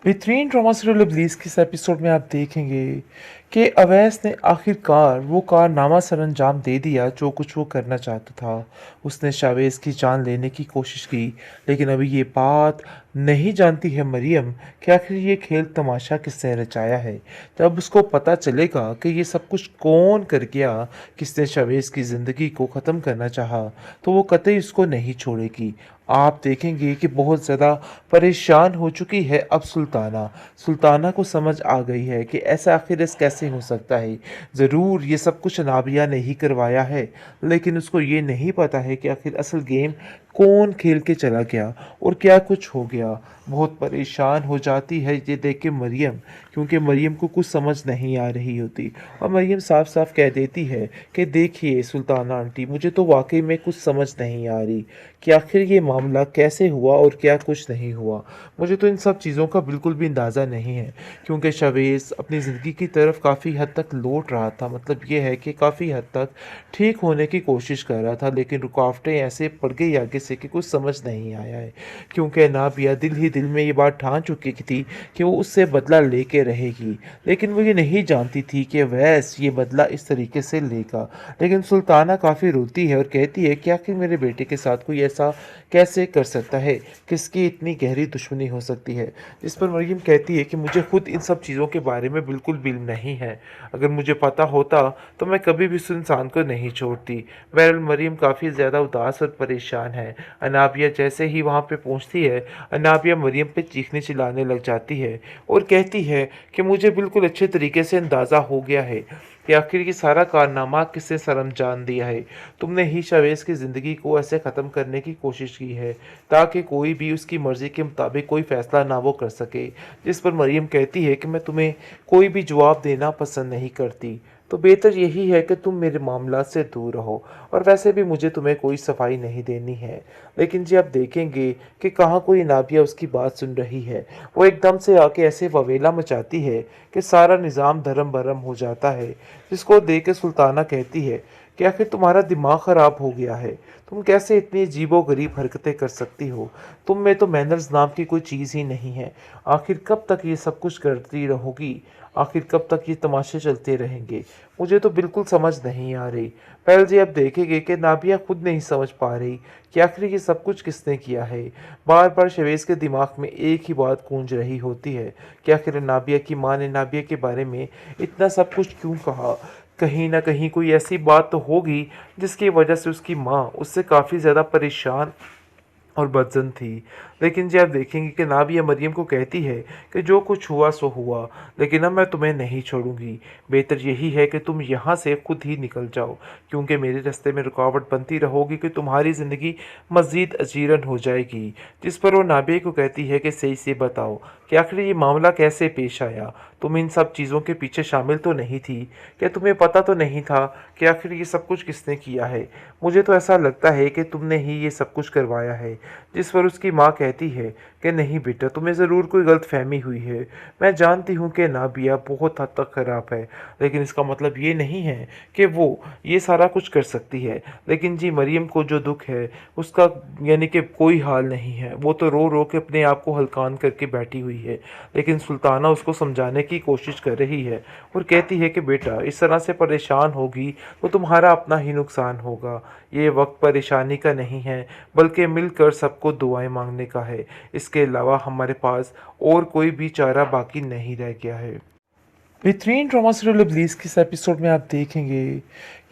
बेहतरीन drama serial इब्लीस के इस एपिसोड में आप देखेंगे कि अवैस ने आखिरकार वो कारनामा सरअंजाम दे दिया जो कुछ वो करना चाहता था। उसने शावेज़ की जान लेने की कोशिश की, लेकिन अभी ये बात नहीं जानती है मरियम कि आखिर ये खेल तमाशा किसने रचाया है। तब उसको पता चलेगा कि ये सब कुछ कौन कर गया, किसने शावेज़ की ज़िंदगी को ख़त्म करना चाहा, तो वो कतई उसको नहीं छोड़ेगी। आप देखेंगे कि बहुत ज़्यादा परेशान हो चुकी है अब सुल्ताना। सुल्ताना को समझ आ गई है कि ऐसा आखिर कैसे हो सकता है। ज़रूर ये सब कुछ नाबिया ने ही करवाया है, लेकिन उसको ये नहीं पता है कि आखिर असल गेम कौन खेल के चला गया और क्या कुछ हो गया। बहुत परेशान हो जाती है ये देख के मरियम, क्योंकि मरियम को कुछ समझ नहीं आ रही होती और मरियम साफ साफ कह देती है कि देखिए सुल्ताना आंटी, मुझे तो वाकई में कुछ समझ नहीं आ रही कि आखिर ये मामला कैसे हुआ और क्या कुछ नहीं हुआ। मुझे तो इन सब चीज़ों का बिल्कुल भी अंदाज़ा नहीं है, क्योंकि शवेज़ अपनी ज़िंदगी की तरफ काफ़ी हद तक लौट रहा था। मतलब ये है कि काफ़ी हद तक ठीक होने की कोशिश कर रहा था, लेकिन रुकावटें ऐसे पड़ गई आगे से कि कुछ समझ नहीं आया है। क्योंकि नाबिया दिल ही दिल में ये बात ठान चुकी थी कि वो उससे बदला लेके रहेगी, लेकिन वो ये नहीं जानती थी कि वैस ये बदला इस तरीके से लेगा। लेकिन सुल्ताना काफ़ी रोती है और कहती है कि आखिर मेरे बेटे के साथ कोई ऐसा कैसे कर सकता है, किसकी इतनी गहरी दुश्मनी हो सकती है। जिस पर मरियम कहती है कि मुझे खुद इन सब चीज़ों के बारे में बिल्कुल भी इल्म नहीं है। अगर मुझे पता होता तो मैं कभी भी उस इंसान को नहीं छोड़ती। बहरहाल मरियम काफ़ी ज़्यादा उदास और परेशान है। अनाबिया जैसे ही वहाँ पे पहुँचती है, अनाबिया मरियम पे चीखने चिल्लाने लग जाती है और कहती है कि मुझे बिल्कुल अच्छे तरीके से अंदाज़ा हो गया है कि आखिर ये सारा कारनामा किसने सरअंजाम दिया है। तुमने ही शावेज़ की ज़िंदगी को ऐसे ख़त्म करने की कोशिश की है ताकि कोई भी उसकी मर्ज़ी के मुताबिक कोई फ़ैसला ना वो कर सके। जिस पर मरियम कहती है कि मैं तुम्हें कोई भी जवाब देना पसंद नहीं करती, तो बेहतर यही है कि तुम मेरे मामला से दूर रहो, और वैसे भी मुझे तुम्हें कोई सफाई नहीं देनी है। लेकिन जी आप देखेंगे कि कहाँ कोई नाबिया उसकी बात सुन रही है। वो एकदम से आके ऐसे ववेला मचाती है कि सारा निज़ाम धर्म भरम हो जाता है। जिसको देख के सुल्ताना कहती है कि आखिर तुम्हारा दिमाग ख़राब हो गया है, तुम कैसे इतनी अजीबो गरीब हरकतें कर सकती हो। तुम में तो मैनर्स नाम की कोई चीज़ ही नहीं है। आखिर कब तक ये सब कुछ करती रहोगी, आखिर कब तक ये तमाशे चलते रहेंगे, मुझे तो बिल्कुल समझ नहीं आ रही। पहले जी आप देखेंगे कि नाबिया खुद नहीं समझ पा रही कि आखिर ये सब कुछ किसने किया है। बार बार शवेज़ के दिमाग में एक ही बात गूंज रही होती है कि आखिर नाबिया की माँ ने नाबिया के बारे में इतना सब कुछ क्यों कहा। कहीं न कहीं कोई ऐसी बात तो होगी जिसकी वजह से उसकी माँ उससे काफ़ी ज़्यादा परेशान और बदज़न थी। लेकिन जी आप देखेंगे कि नाबिया मरियम को कहती है कि जो कुछ हुआ सो हुआ, लेकिन अब मैं तुम्हें नहीं छोड़ूंगी। बेहतर यही है कि तुम यहाँ से खुद ही निकल जाओ, क्योंकि मेरे रास्ते में रुकावट बनती रहोगी कि तुम्हारी ज़िंदगी मज़ीद अजीरन हो जाएगी। जिस पर वो नाबिया को कहती है कि सही से बताओ कि आखिर ये मामला कैसे पेश आया। तुम इन सब चीज़ों के पीछे शामिल तो नहीं थी? क्या तुम्हें पता तो नहीं था कि आखिर ये सब कुछ किसने किया है? मुझे तो ऐसा लगता है कि तुमने ही ये सब कुछ करवाया है। जिस पर उसकी माँ कहती है कि नहीं बेटा, तुम्हें ज़रूर कोई गलतफहमी हुई है। मैं जानती हूँ कि नाबिया बहुत हद तक ख़राब है, लेकिन इसका मतलब ये नहीं है कि वो ये सारा कुछ कर सकती है। लेकिन जी मरियम को जो दुख है उसका यानी कि कोई हाल नहीं है। वो तो रो रो के अपने आप को हल्कान करके बैठी हुई है, लेकिन सुल्ताना उसको समझाने की कोशिश कर रही है और कहती है कि बेटा इस तरह से परेशान होगी तो तुम्हारा अपना ही नुकसान होगा। ये वक्त परेशानी का नहीं है, बल्कि मिलकर सबको दुआएं मांगने का है। इसके अलावा हमारे पास और कोई भी चारा बाकी नहीं रह गया है। बेहतरीन ड्रामा सीरियल इब्लीस के इस एपिसोड में आप देखेंगे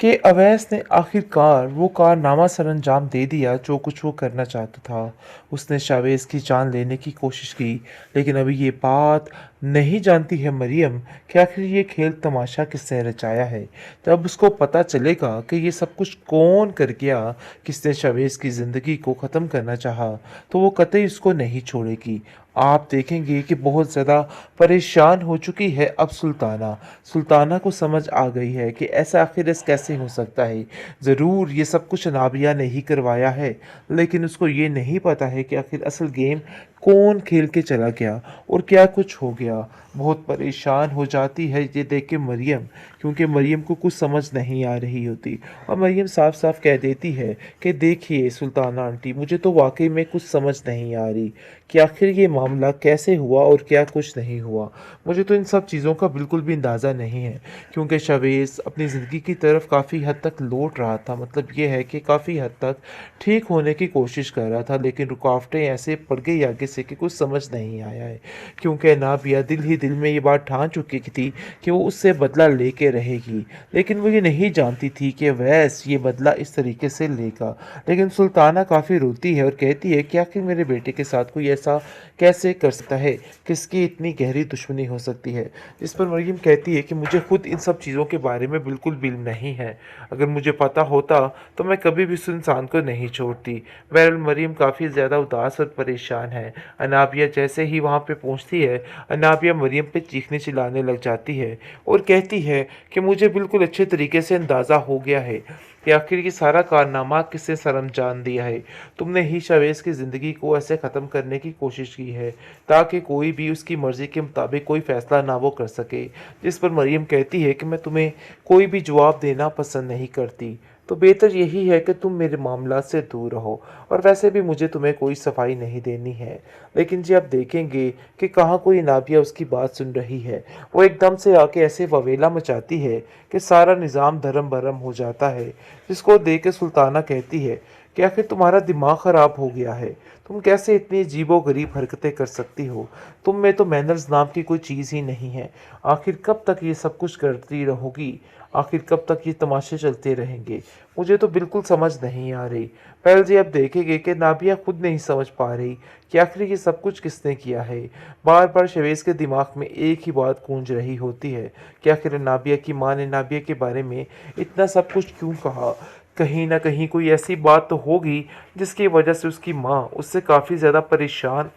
कि अवैस ने आखिरकार वो कारनामा सरअंजाम दे दिया जो कुछ वो करना चाहता था। उसने शावेज़ की जान लेने की कोशिश की, लेकिन अभी ये बात नहीं जानती है मरियम कि आखिर ये खेल तमाशा किसने रचाया है। तब उसको पता चलेगा कि ये सब कुछ कौन कर गया, किसने शावेज़ की ज़िंदगी को ख़त्म करना चाहा, तो वो कतई उसको नहीं छोड़ेगी। आप देखेंगे कि बहुत ज़्यादा परेशान हो चुकी है अब सुल्ताना। सुल्ताना को समझ आ गई है कि ऐसा आखिर कैसे हो सकता है। ज़रूर ये सब कुछ नाबिया ने ही करवाया है, लेकिन उसको ये नहीं पता है कि आखिर असल गेम कौन खेल के चला गया और क्या कुछ हो गया। बहुत परेशान हो जाती है ये देख के मरियम, क्योंकि मरियम को कुछ समझ नहीं आ रही होती और मरियम साफ-साफ कह देती है कि देखिए सुल्ताना आंटी, मुझे तो वाक़ई में कुछ समझ नहीं आ रही कि आखिर ये मामला कैसे हुआ और क्या कुछ नहीं हुआ। मुझे तो इन सब चीज़ों का बिल्कुल भी अंदाज़ा नहीं है, क्योंकि शवेज़ अपनी ज़िंदगी की तरफ काफ़ी हद तक लौट रहा था। मतलब ये है कि काफ़ी हद तक ठीक होने की कोशिश कर रहा था, लेकिन रुकावटें ऐसे पड़ गई आगे से कि कुछ समझ नहीं आया है। क्योंकि नाबिया दिल ही दिल में ये बात ठान चुकी थी कि वो उससे बदला लेके रहेगी, लेकिन वो ये नहीं जानती थी कि अवैस ये बदला इस तरीके से लेगा। लेकिन सुल्ताना काफ़ी रोती है और कहती है कि आखिर मेरे बेटे के साथ कोई ऐसा कैसे कर सकता है, किसकी इतनी गहरी दुश्मनी हो सकती है। जिस पर मरियम कहती है कि मुझे खुद इन सब चीज़ों के बारे में बिल्कुल भी इल्म नहीं है। अगर मुझे पता होता तो मैं कभी भी उस इंसान को नहीं छोड़ती। बहरहाल मरियम काफ़ी ज़्यादा उदास और परेशान है। अनाबिया जैसे ही वहाँ पे पहुँचती है, अनाबिया मरियम पे चीखने चिल्लाने लग जाती है और कहती है कि मुझे बिल्कुल अच्छे तरीके से अंदाज़ा हो गया है कि आखिर ये सारा कारनामा किसने सरअंजाम दिया है। तुमने ही शवेज़ की ज़िंदगी को ऐसे ख़त्म करने की कोशिश की है ताकि कोई भी उसकी मर्ज़ी के मुताबिक कोई फ़ैसला ना वो कर सके। जिस पर मरियम कहती है कि मैं तुम्हें कोई भी जवाब देना पसंद नहीं करती, तो बेहतर यही है कि तुम मेरे मामला से दूर रहो, और वैसे भी मुझे तुम्हें कोई सफाई नहीं देनी है। लेकिन जी आप देखेंगे कि कहाँ कोई नाबिया उसकी बात सुन रही है। वो एकदम से आके ऐसे ववेला मचाती है कि सारा निज़ाम धर्म भरम हो जाता है, जिसको देख के सुल्ताना कहती है कि आखिर तुम्हारा दिमाग ख़राब हो गया है। तुम कैसे इतनी अजीबो-गरीब हरकतें कर सकती हो? तुम में तो मैनर्स नाम की कोई चीज़ ही नहीं है। आखिर कब तक ये सब कुछ करती रहोगी? आखिर कब तक ये तमाशे चलते रहेंगे? मुझे तो बिल्कुल समझ नहीं आ रही। पहले जी आप देखेंगे कि नाबिया खुद नहीं समझ पा रही कि आखिर ये सब कुछ किसने किया है। बार-बार शवेज़ के दिमाग में एक ही बात गूंज रही होती है कि आखिर नाबिया की माँ ने नाबिया के बारे में इतना सब कुछ क्यों कहा? कहीं न कहीं कोई ऐसी बात तो होगी जिसकी वजह से उसकी माँ उससे काफ़ी ज़्यादा परेशान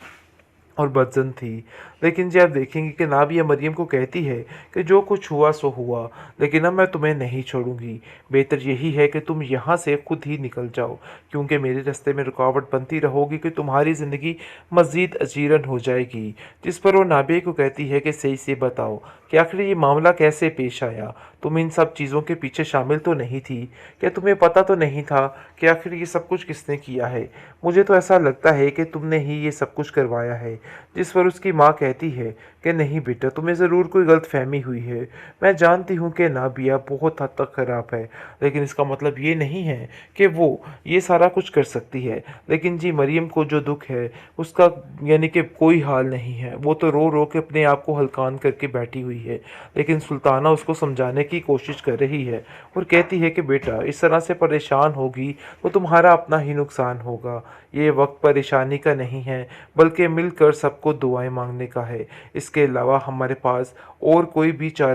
और बदज़न थी। लेकिन जी आप देखेंगे कि नाबिया मरियम को कहती है कि जो कुछ हुआ सो हुआ, लेकिन अब मैं तुम्हें नहीं छोड़ूँगी। बेहतर यही है कि तुम यहाँ से खुद ही निकल जाओ, क्योंकि मेरे रास्ते में रुकावट बनती रहोगी कि तुम्हारी ज़िंदगी मज़ीद अजीरन हो जाएगी। जिस पर वो नाबिया को कहती है कि सही से बताओ कि आखिर ये मामला कैसे पेश आया? तुम इन सब चीज़ों के पीछे शामिल तो नहीं थी? क्या तुम्हें पता तो नहीं था कि आखिर ये सब कुछ किसने किया है? मुझे तो ऐसा लगता है कि तुमने ही ये सब कुछ करवाया है। जिस पर उसकी माँ कहती है कि नहीं बेटा, तुम्हें ज़रूर कोई गलतफ़हमी हुई है। मैं जानती हूँ कि नाबिया बहुत हद तक ख़राब है, लेकिन इसका मतलब ये नहीं है कि वो ये सारा कुछ कर सकती है। लेकिन जी मरियम को जो दुःख है उसका यानी कि कोई हाल नहीं है। वो तो रो-रो के अपने आप को हलकान करके बैठी हुई है। लेकिन सुल्ताना उसको समझाने की कोशिश कर रही है और कहती है कि बेटा, इस तरह से परेशान होगी तो तुम्हारा अपना ही नुकसान होगा। ये वक्त परेशानी का नहीं है, बल्कि मिलकर सबको दुआएं मांगने का है। इसके अलावा हमारे पास और कोई भी चारा